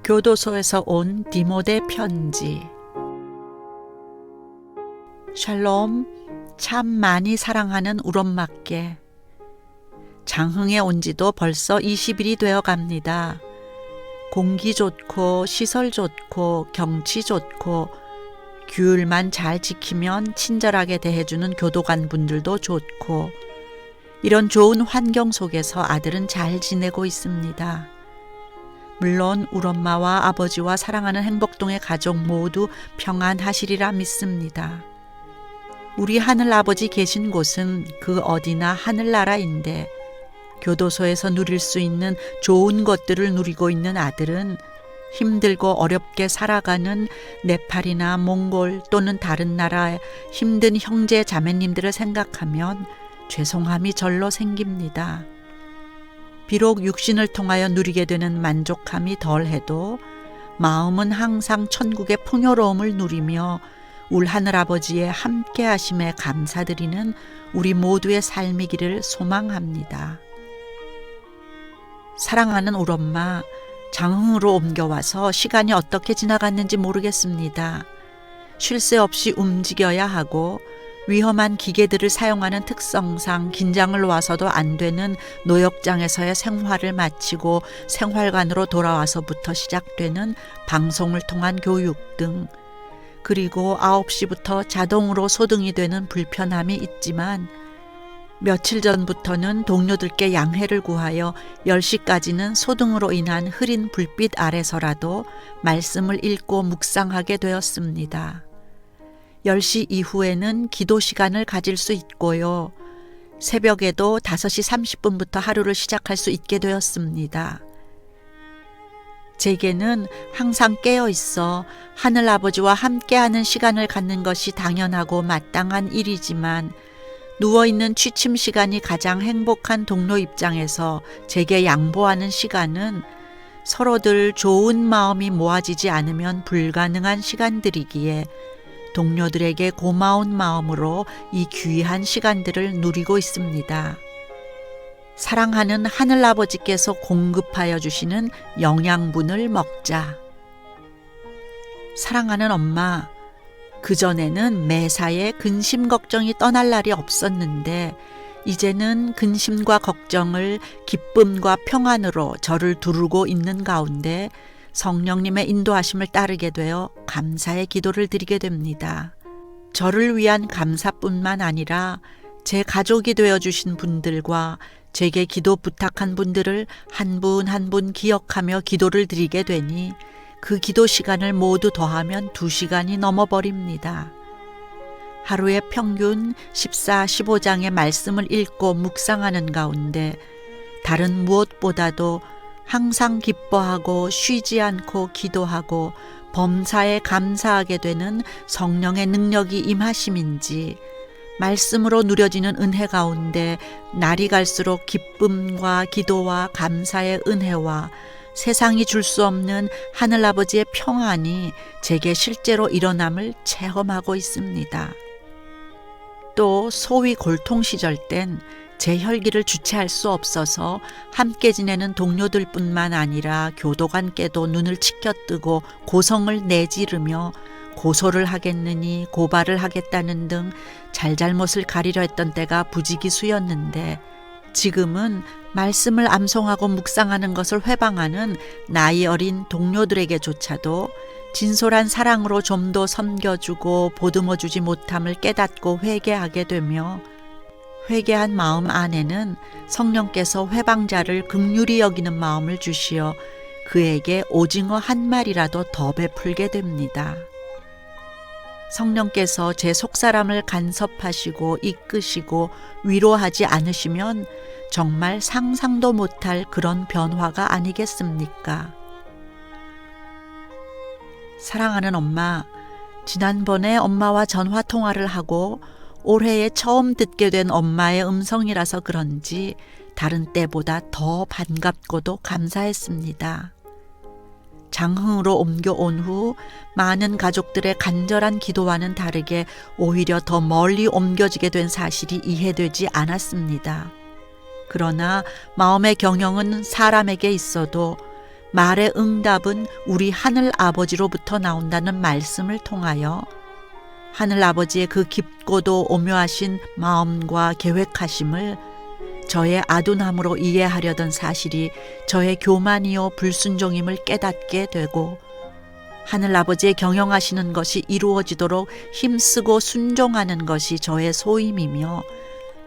교도소에서 온 디모데 편지. 샬롬, 참 많이 사랑하는 우엄마께, 장흥에 온 지도 벌써 20일이 되어 갑니다. 공기 좋고 시설 좋고 경치 좋고 규율만 잘 지키면 친절하게 대해주는 교도관 분들도 좋고, 이런 좋은 환경 속에서 아들은 잘 지내고 있습니다. 물론 우엄마와 아버지와 사랑하는 행복동의 가족 모두 평안하시리라 믿습니다. 우리 하늘아버지 계신 곳은 그 어디나 하늘나라인데, 교도소에서 누릴 수 있는 좋은 것들을 누리고 있는 아들은 힘들고 어렵게 살아가는 네팔이나 몽골 또는 다른 나라의 힘든 형제 자매님들을 생각하면 죄송함이 절로 생깁니다. 비록 육신을 통하여 누리게 되는 만족함이 덜해도 마음은 항상 천국의 풍요로움을 누리며 울 하늘아버지의 함께 하심에 감사드리는 우리 모두의 삶이기를 소망합니다. 사랑하는 우엄마, 장흥으로 옮겨와서 시간이 어떻게 지나갔는지 모르겠습니다. 쉴 새 없이 움직여야 하고 위험한 기계들을 사용하는 특성상 긴장을 놓아서도 안 되는 노역장에서의 생활을 마치고 생활관으로 돌아와서부터 시작되는 방송을 통한 교육 등, 그리고 9시부터 자동으로 소등이 되는 불편함이 있지만, 며칠 전부터는 동료들께 양해를 구하여 10시까지는 소등으로 인한 흐린 불빛 아래서라도 말씀을 읽고 묵상하게 되었습니다. 10시 이후에는 기도 시간을 가질 수 있고요. 새벽에도 5시 30분부터 하루를 시작할 수 있게 되었습니다. 제게는 항상 깨어 있어 하늘아버지와 함께하는 시간을 갖는 것이 당연하고 마땅한 일이지만, 누워있는 취침 시간이 가장 행복한 동료 입장에서 제게 양보하는 시간은 서로들 좋은 마음이 모아지지 않으면 불가능한 시간들이기에 동료들에게 고마운 마음으로 이 귀한 시간들을 누리고 있습니다. 사랑하는 하늘아버지께서 공급하여 주시는 영양분을 먹자. 사랑하는 엄마, 그전에는 매사에 근심 걱정이 떠날 날이 없었는데, 이제는 근심과 걱정을 기쁨과 평안으로 저를 두르고 있는 가운데 성령님의 인도하심을 따르게 되어 감사의 기도를 드리게 됩니다. 저를 위한 감사뿐만 아니라 제 가족이 되어주신 분들과 제게 기도 부탁한 분들을 한 분 한 분 기억하며 기도를 드리게 되니 그 기도 시간을 모두 더하면 2시간이 넘어버립니다. 하루에 평균 14, 15장의 말씀을 읽고 묵상하는 가운데 다른 무엇보다도 항상 기뻐하고 쉬지 않고 기도하고 범사에 감사하게 되는 성령의 능력이 임하심인지, 말씀으로 누려지는 은혜 가운데 날이 갈수록 기쁨과 기도와 감사의 은혜와 세상이 줄 수 없는 하늘아버지의 평안이 제게 실제로 일어남을 체험하고 있습니다. 또 소위 골통 시절 땐 제 혈기를 주체할 수 없어서 함께 지내는 동료들뿐만 아니라 교도관께도 눈을 치켜뜨고 고성을 내지르며 고소를 하겠느니 고발을 하겠다는 등 잘잘못을 가리려 했던 때가 부지기수였는데, 지금은 말씀을 암송하고 묵상하는 것을 회방하는 나이 어린 동료들에게조차도 진솔한 사랑으로 좀 더 섬겨주고 보듬어주지 못함을 깨닫고 회개하게 되며, 회개한 마음 안에는 성령께서 회방자를 긍휼히 여기는 마음을 주시어 그에게 오징어 한 마리라도 더 베풀게 됩니다. 성령께서 제 속사람을 간섭하시고 이끄시고 위로하지 않으시면 정말 상상도 못할 그런 변화가 아니겠습니까? 사랑하는 엄마, 지난번에 엄마와 전화 통화를 하고 올해에 처음 듣게 된 엄마의 음성이라서 그런지 다른 때보다 더 반갑고도 감사했습니다. 장흥으로 옮겨온 후 많은 가족들의 간절한 기도와는 다르게 오히려 더 멀리 옮겨지게 된 사실이 이해되지 않았습니다. 그러나 마음의 경영은 사람에게 있어도 말의 응답은 우리 하늘 아버지로부터 나온다는 말씀을 통하여 하늘 아버지의 그 깊고도 오묘하신 마음과 계획하심을 저의 아둔함으로 이해하려던 사실이 저의 교만이요 불순종임을 깨닫게 되고, 하늘 아버지의 경영하시는 것이 이루어지도록 힘쓰고 순종하는 것이 저의 소임이며,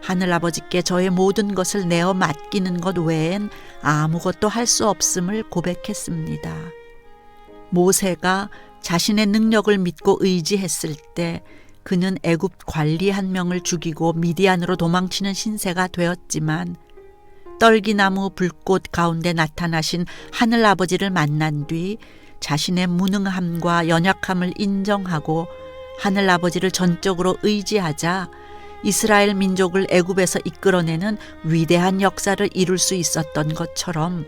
하늘 아버지께 저의 모든 것을 내어 맡기는 것 외엔 아무것도 할 수 없음을 고백했습니다. 모세가 자신의 능력을 믿고 의지했을 때 그는 애굽 관리 한 명을 죽이고 미디안으로 도망치는 신세가 되었지만, 떨기나무 불꽃 가운데 나타나신 하늘 아버지를 만난 뒤 자신의 무능함과 연약함을 인정하고 하늘 아버지를 전적으로 의지하자 이스라엘 민족을 애굽에서 이끌어내는 위대한 역사를 이룰 수 있었던 것처럼,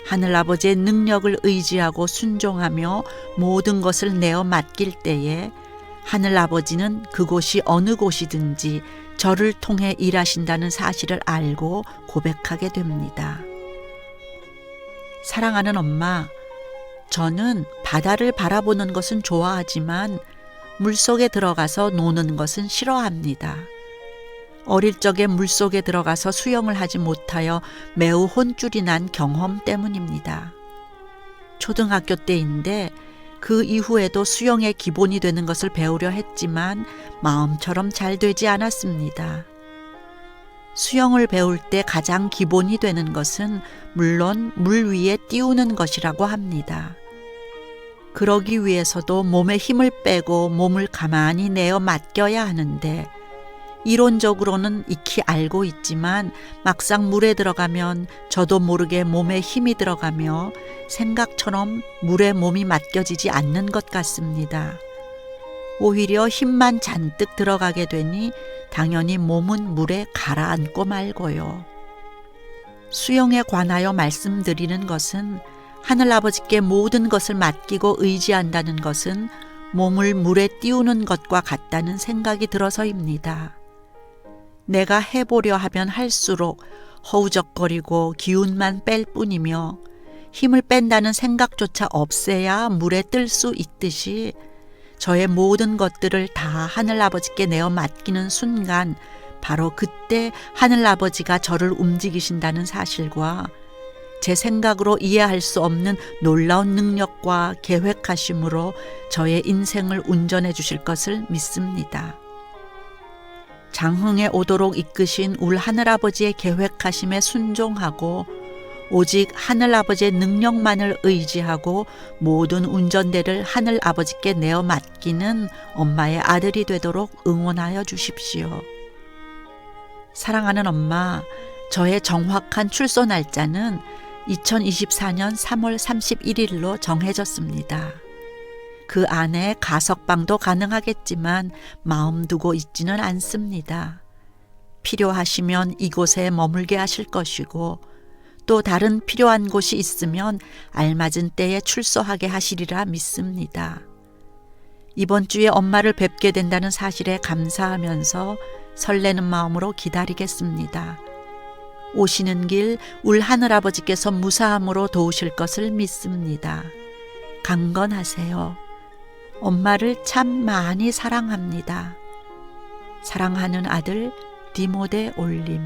하늘 아버지의 능력을 의지하고 순종하며 모든 것을 내어 맡길 때에 하늘 아버지는 그곳이 어느 곳이든지 저를 통해 일하신다는 사실을 알고 고백하게 됩니다. 사랑하는 엄마, 저는 바다를 바라보는 것은 좋아하지만 물속에 들어가서 노는 것은 싫어합니다. 어릴 적에 물속에 들어가서 수영을 하지 못하여 매우 혼쭐이 난 경험 때문입니다. 초등학교 때인데 그 이후에도 수영의 기본이 되는 것을 배우려 했지만 마음처럼 잘 되지 않았습니다. 수영을 배울 때 가장 기본이 되는 것은 물론 물 위에 띄우는 것이라고 합니다. 그러기 위해서도 몸에 힘을 빼고 몸을 가만히 내어 맡겨야 하는데, 이론적으로는 익히 알고 있지만 막상 물에 들어가면 저도 모르게 몸에 힘이 들어가며 생각처럼 물에 몸이 맡겨지지 않는 것 같습니다. 오히려 힘만 잔뜩 들어가게 되니 당연히 몸은 물에 가라앉고 말고요. 수영에 관하여 말씀드리는 것은 하늘아버지께 모든 것을 맡기고 의지한다는 것은 몸을 물에 띄우는 것과 같다는 생각이 들어서입니다. 내가 해보려 하면 할수록 허우적거리고 기운만 뺄 뿐이며 힘을 뺀다는 생각조차 없애야 물에 뜰 수 있듯이, 저의 모든 것들을 다 하늘아버지께 내어 맡기는 순간 바로 그때 하늘아버지가 저를 움직이신다는 사실과 제 생각으로 이해할 수 없는 놀라운 능력과 계획하심으로 저의 인생을 운전해 주실 것을 믿습니다. 장흥에 오도록 이끄신 울 하늘아버지의 계획하심에 순종하고 오직 하늘아버지의 능력만을 의지하고 모든 운전대를 하늘아버지께 내어 맡기는 엄마의 아들이 되도록 응원하여 주십시오. 사랑하는 엄마, 저의 정확한 출소 날짜는 2024년 3월 31일로 정해졌습니다. 그 안에 가석방도 가능하겠지만 마음 두고 있지는 않습니다. 필요하시면 이곳에 머물게 하실 것이고, 또 다른 필요한 곳이 있으면 알맞은 때에 출소하게 하시리라 믿습니다. 이번 주에 엄마를 뵙게 된다는 사실에 감사하면서 설레는 마음으로 기다리겠습니다. 오시는 길 울 하늘아버지께서 무사함으로 도우실 것을 믿습니다. 강건하세요. 엄마를 참 많이 사랑합니다. 사랑하는 아들 디모데 올림.